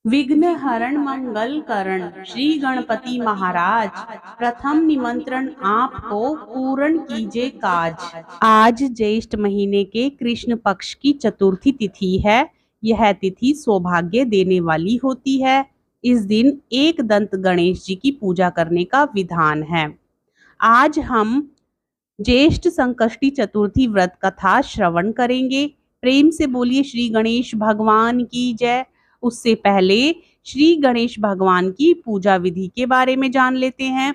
विघ्न हरण मंगल करण श्री गणपति महाराज, प्रथम निमंत्रण आपको पूर्ण कीजिए काज। आज ज्येष्ठ महीने के कृष्ण पक्ष की चतुर्थी तिथि है। यह तिथि सौभाग्य देने वाली होती है। इस दिन एक दंत गणेश जी की पूजा करने का विधान है। आज हम ज्येष्ठ संकष्टी चतुर्थी व्रत कथा श्रवण करेंगे। प्रेम से बोलिए श्री गणेश भगवान की जय। उससे पहले श्री गणेश भगवान की पूजा विधि के बारे में जान लेते हैं।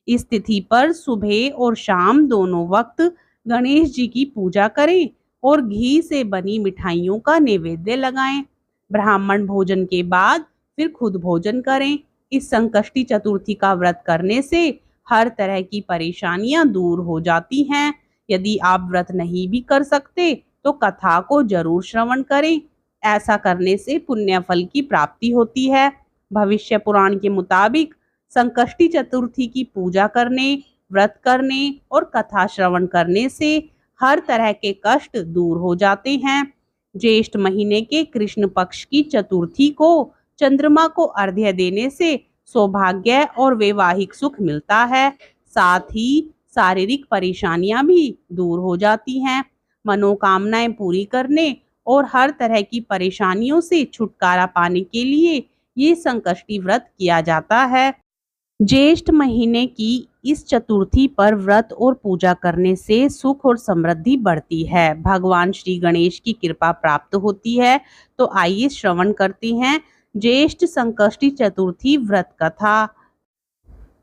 इस तिथि पर सुबह और शाम दोनों वक्त गणेश जी की पूजा करें और घी से बनी मिठाइयों का नैवेद्य लगाएं। ब्राह्मण भोजन के बाद फिर खुद भोजन करें। इस संकष्टी चतुर्थी का व्रत करने से हर तरह की परेशानियां दूर हो जाती हैं। यदि आप व्रत नहीं भी कर सकते तो कथा को जरूर श्रवण करें। ऐसा करने से पुण्य फल की प्राप्ति होती है। भविष्य पुराण के मुताबिक संकष्टी चतुर्थी की पूजा करने, व्रत करने और कथा श्रवण करने से हर तरह के कष्ट दूर हो जाते हैं। ज्येष्ठ महीने के कृष्ण पक्ष की चतुर्थी को चंद्रमा को अर्घ्य देने से सौभाग्य और वैवाहिक सुख मिलता है। साथ ही शारीरिक परेशानियां भी दूर हो जाती हैं। मनोकामनाएं पूरी करने और हर तरह की परेशानियों से छुटकारा पाने के लिए ये संकष्टी व्रत किया जाता है। ज्येष्ठ महीने की इस चतुर्थी पर व्रत और पूजा करने से सुख और समृद्धि बढ़ती है। भगवान श्री गणेश की कृपा प्राप्त होती है। तो आइए श्रवण करते हैं ज्येष्ठ संकष्टी चतुर्थी व्रत कथा।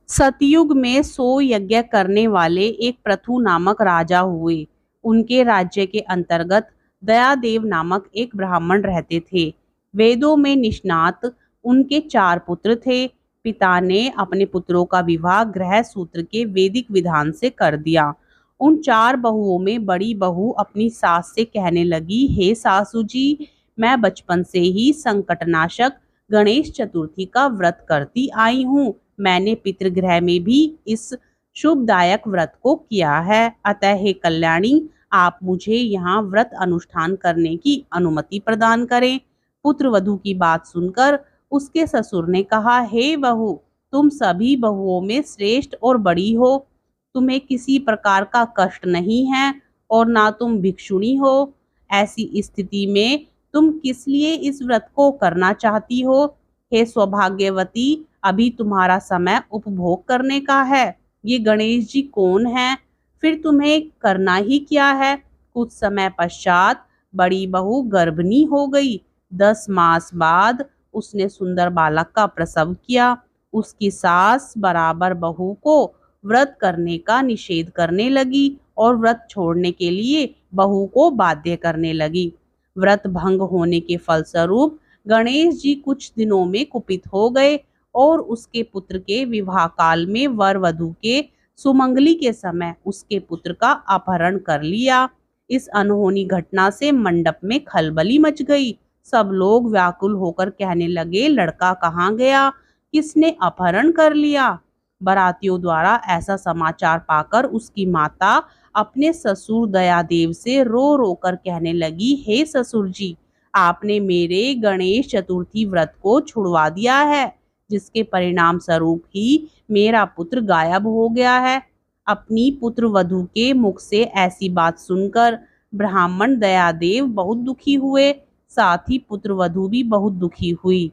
सतयुग में 100 यज्ञ करने वाले एक पृथु नामक राजा हुए। उनके राज्य के अंतर्गत दयादेव नामक एक ब्राह्मण रहते थे। वेदों में निष्णात उनके 4 पुत्र थे। पिता ने अपने पुत्रों का विवाह गृह सूत्र के वैदिक विधान से कर दिया। उन 4 बहुओं में बड़ी बहू अपनी सास से कहने लगी, हे सासू जी, मैं बचपन से ही संकटनाशक गणेश चतुर्थी का व्रत करती आई हूँ। मैंने पितृगृह में भी इस शुभदायक व्रत को किया है। अतः हे कल्याणी, आप मुझे यहाँ व्रत अनुष्ठान करने की अनुमति प्रदान करें। पुत्र वधू की बात सुनकर उसके ससुर ने कहा, हे बहू, तुम सभी बहुओं में श्रेष्ठ और बड़ी हो। तुम्हें किसी प्रकार का कष्ट नहीं है और ना तुम भिक्षुणी हो। ऐसी स्थिति में तुम किस लिए इस व्रत को करना चाहती हो? हे सौभाग्यवती, अभी तुम्हारा समय उपभोग करने का है। ये गणेश जी कौन है? फिर तुम्हें करना ही क्या है? कुछ समय पश्चात बड़ी बहू गर्भिणी हो गई। 10 मास बाद उसने सुंदर बालक का प्रसव किया। उसकी सास बराबर बहू को व्रत करने का निषेध करने लगी और व्रत छोड़ने के लिए बहू को बाध्य करने लगी। व्रत भंग होने के फलस्वरूप गणेश जी कुछ दिनों में कुपित हो गए और उसके पुत्र के विवाह काल में वर वधू के सुमंगली के समय उसके पुत्र का अपहरण कर लिया। इस अनहोनी घटना से मंडप में खलबली मच गई। सब लोग व्याकुल होकर कहने लगे, लड़का कहाँ गया? किसने अपहरण कर लिया? बारातियों द्वारा ऐसा समाचार पाकर उसकी माता अपने ससुर दयादेव से रो रो कर कहने लगी, हे ससुर जी, आपने मेरे गणेश चतुर्थी व्रत को छुड़वा दिया है, जिसके परिणाम स्वरूप ही मेरा पुत्र गायब हो गया है। अपनी पुत्र वधू के मुख से ऐसी बात सुनकर ब्राह्मण दयादेव बहुत दुखी हुए। साथ ही पुत्र वधू भी बहुत दुखी हुई।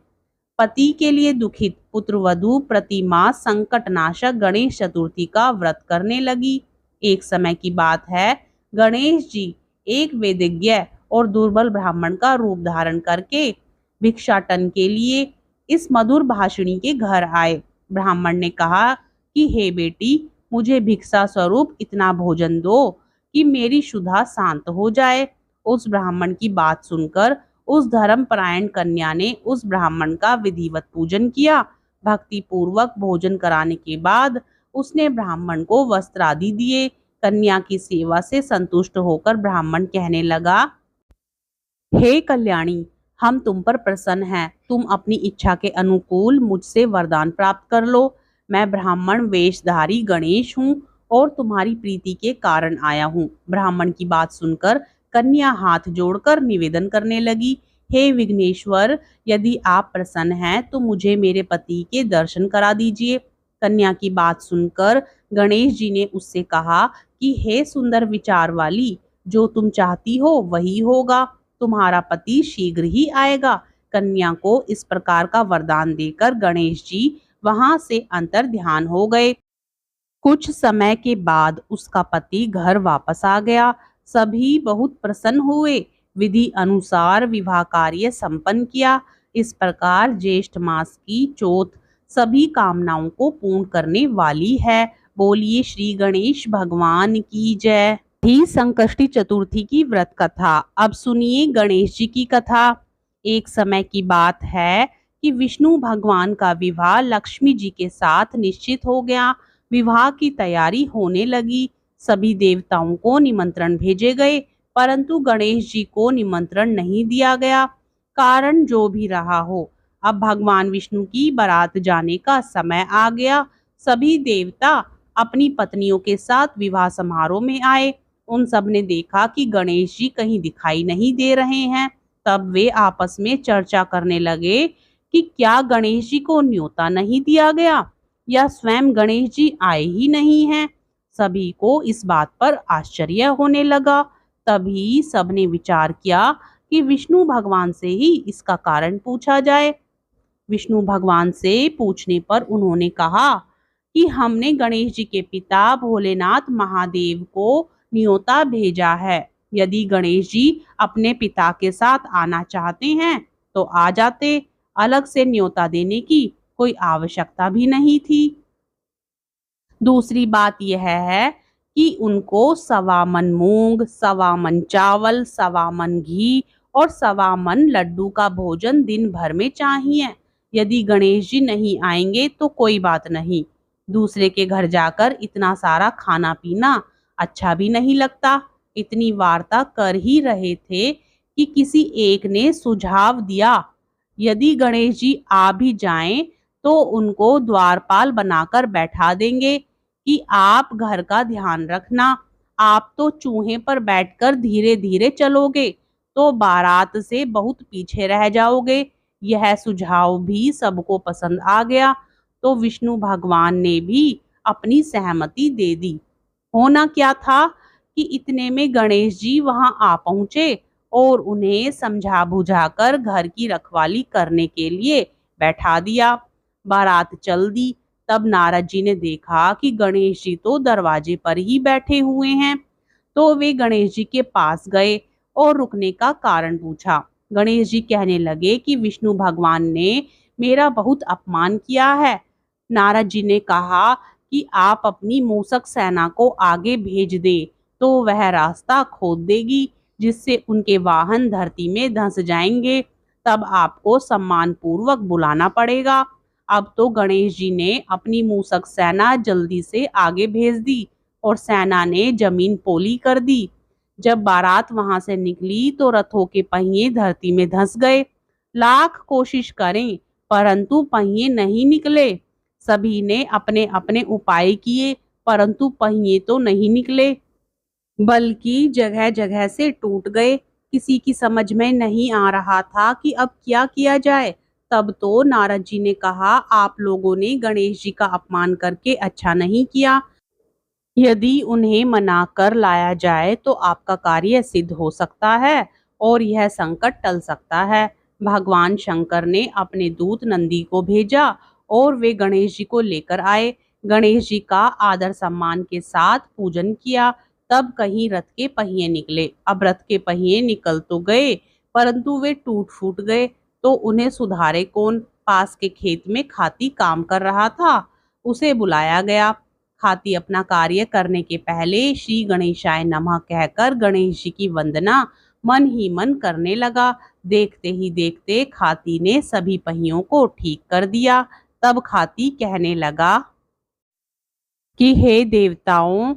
पति के लिए दुखित पुत्र वधू प्रतिमा संकटनाशक गणेश चतुर्थी का व्रत करने लगी। एक समय की बात है, गणेश जी एक वेदज्ञ और दुर्बल ब्राह्मण का रूप धारण करके भिक्षाटन के लिए इस मधुर भाषिणी के घर आए। ब्राह्मण ने कहा कि हे बेटी, मुझे भिक्षा स्वरूप इतना भोजन दो कि मेरी क्षुधा शांत हो जाए। उस ब्राह्मण की बात सुनकर उस धर्मपरायण कन्या ने उस ब्राह्मण का विधिवत पूजन किया। भक्ति पूर्वक भोजन कराने के बाद उसने ब्राह्मण को वस्त्र आदि दिए। कन्या की सेवा से संतुष्ट होकर ब्राह्मण कहने लगा, हे कल्याणी, हम तुम पर प्रसन्न हैं। तुम अपनी इच्छा के अनुकूल मुझसे वरदान प्राप्त कर लो। मैं ब्राह्मण वेशधारी गणेश हूँ और तुम्हारी प्रीति के कारण आया हूँ। ब्राह्मण की बात सुनकर कन्या हाथ जोड़कर निवेदन करने लगी, हे विघ्नेश्वर, यदि आप प्रसन्न हैं तो मुझे मेरे पति के दर्शन करा दीजिए। कन्या की बात सुनकर गणेश जी ने उससे कहा कि हे सुंदर विचार वाली, जो तुम चाहती हो वही होगा, तुम्हारा पति शीघ्र ही आएगा। कन्या को इस प्रकार का वरदान देकर गणेश जी वहां से अंतर ध्यान हो गए। कुछ समय के बाद उसका पति घर वापस आ गया। सभी बहुत प्रसन्न हुए। विधि अनुसार विवाह कार्य संपन्न किया। इस प्रकार ज्येष्ठ मास की चौथ सभी कामनाओं को पूर्ण करने वाली है। बोलिए श्री गणेश भगवान की जय। ही संकष्टी चतुर्थी की व्रत कथा। अब सुनिए गणेश जी की कथा। एक समय की बात है कि विष्णु भगवान का विवाह लक्ष्मी जी के साथ निश्चित हो गया। विवाह की तैयारी होने लगी। सभी देवताओं को निमंत्रण भेजे गए, परंतु गणेश जी को निमंत्रण नहीं दिया गया। कारण जो भी रहा हो, अब भगवान विष्णु की बारात जाने का समय आ गया। सभी देवता अपनी पत्नियों के साथ विवाह समारोह में आए। उन सब ने देखा कि गणेश जी कहीं दिखाई नहीं दे रहे हैं। तब वे आपस में चर्चा करने लगे कि क्या गणेश जी को न्योता नहीं दिया गया या स्वयं गणेश जी आए ही नहीं हैं। सभी को इस बात पर आश्चर्य होने लगा। तभी सबने विचार किया कि विष्णु भगवान से ही इसका कारण पूछा जाए। विष्णु भगवान से पूछने पर उन्होंने कहा कि हमने गणेश जी के पिता भोलेनाथ महादेव को न्योता भेजा है। यदि गणेश जी अपने पिता के साथ आना चाहते हैं तो आ जाते, अलग से न्योता देने की कोई आवश्यकता भी नहीं थी। दूसरी बात यह है कि उनको 1.25 मन मूंग, 1.25 मन चावल, 1.25 मन घी और 1.25 मन लड्डू का भोजन दिन भर में चाहिए। यदि गणेश जी नहीं आएंगे तो कोई बात नहीं, दूसरे के घर जाकर इतना सारा खाना पीना अच्छा भी नहीं लगता। इतनी वार्ता कर ही रहे थे कि किसी एक ने सुझाव दिया, यदि गणेश जी आ भी जाएं तो उनको द्वारपाल बनाकर बैठा देंगे कि आप घर का ध्यान रखना। आप तो चूहे पर बैठकर धीरे धीरे चलोगे तो बारात से बहुत पीछे रह जाओगे। यह सुझाव भी सबको पसंद आ गया, तो विष्णु भगवान ने भी अपनी सहमति दे दी। होना क्या था कि इतने में गणेश जी वहां आ पहुंचे और उन्हें समझा बुझाकर घर की रखवाली करने के लिए बैठा दिया। बारात चल दी। तब नारद जी ने देखा कि गणेश जी तो दरवाजे पर ही बैठे हुए हैं, तो वे गणेश जी के पास गए और रुकने का कारण पूछा। गणेश जी कहने लगे कि विष्णु भगवान ने मेरा बहुत अपमान किया है। नारद जी ने कहा कि आप अपनी मूसक सेना को आगे भेज दें तो वह रास्ता खोद देगी, जिससे उनके वाहन धरती में धंस जाएंगे। तब आपको सम्मान पूर्वक बुलाना पड़ेगा। अब तो गणेश जी ने अपनी मूसक सेना जल्दी से आगे भेज दी और सेना ने जमीन पोली कर दी। जब बारात वहां से निकली तो रथों के पहिए धरती में धंस गए। लाख कोशिश करें परंतु पहिए नहीं निकले। सभी ने अपने अपने उपाय किए, परंतु पहिए तो नहीं निकले, बल्कि जगह जगह से टूट गए। किसी की समझ में नहीं आ रहा था कि अब क्या किया जाए। तब तो नारद जी ने कहा, आप लोगों ने गणेश जी का अपमान करके अच्छा नहीं किया। यदि उन्हें मना कर लाया जाए तो आपका कार्य सिद्ध हो सकता है और यह संकट टल सकता है। भगवान शंकर ने अपने दूत नंदी को भेजा और वे गणेश जी को लेकर आए। गणेश जी का आदर सम्मान के साथ पूजन किया। तब कहीं रथ के पहिए निकले। अब रथ के पहिए निकल तो गए, परंतु वे टूट फूट गए, तो उन्हें सुधारे कौन। पास के खेत में खाती काम कर रहा था, उसे बुलाया गया। हाथी अपना कार्य करने के पहले श्री गणेशाय नमः कहकर गणेश जी की वंदना मन ही मन करने लगा। देखते ही देखते खाती ने सभी पहियों को ठीक कर दिया। तब खाती कहने लगा कि हे देवताओं,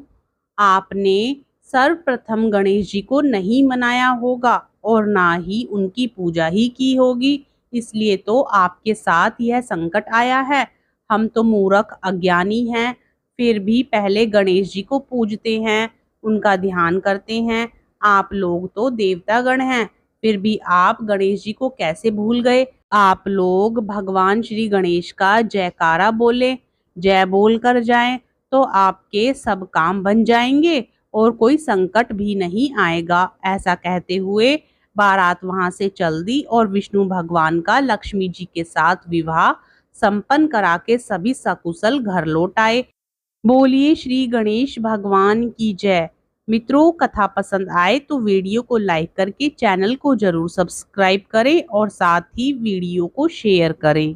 आपने सर्वप्रथम गणेश जी को नहीं मनाया होगा और ना ही उनकी पूजा ही की होगी, इसलिए तो आपके साथ यह संकट आया है। हम तो मूर्ख अज्ञानी हैं, फिर भी पहले गणेश जी को पूजते हैं, उनका ध्यान करते हैं। आप लोग तो देवतागण हैं, फिर भी आप गणेश जी को कैसे भूल गए। आप लोग भगवान श्री गणेश का जयकारा बोले, जय बोल कर जाएं तो आपके सब काम बन जाएंगे और कोई संकट भी नहीं आएगा। ऐसा कहते हुए बारात वहां से चल दी और विष्णु भगवान का लक्ष्मी जी के साथ विवाह संपन्न करा के सभी सकुशल घर लौट आए। बोलिए श्री गणेश भगवान की जय। मित्रों, कथा पसंद आए तो वीडियो को लाइक करके चैनल को जरूर सब्सक्राइब करें और साथ ही वीडियो को शेयर करें।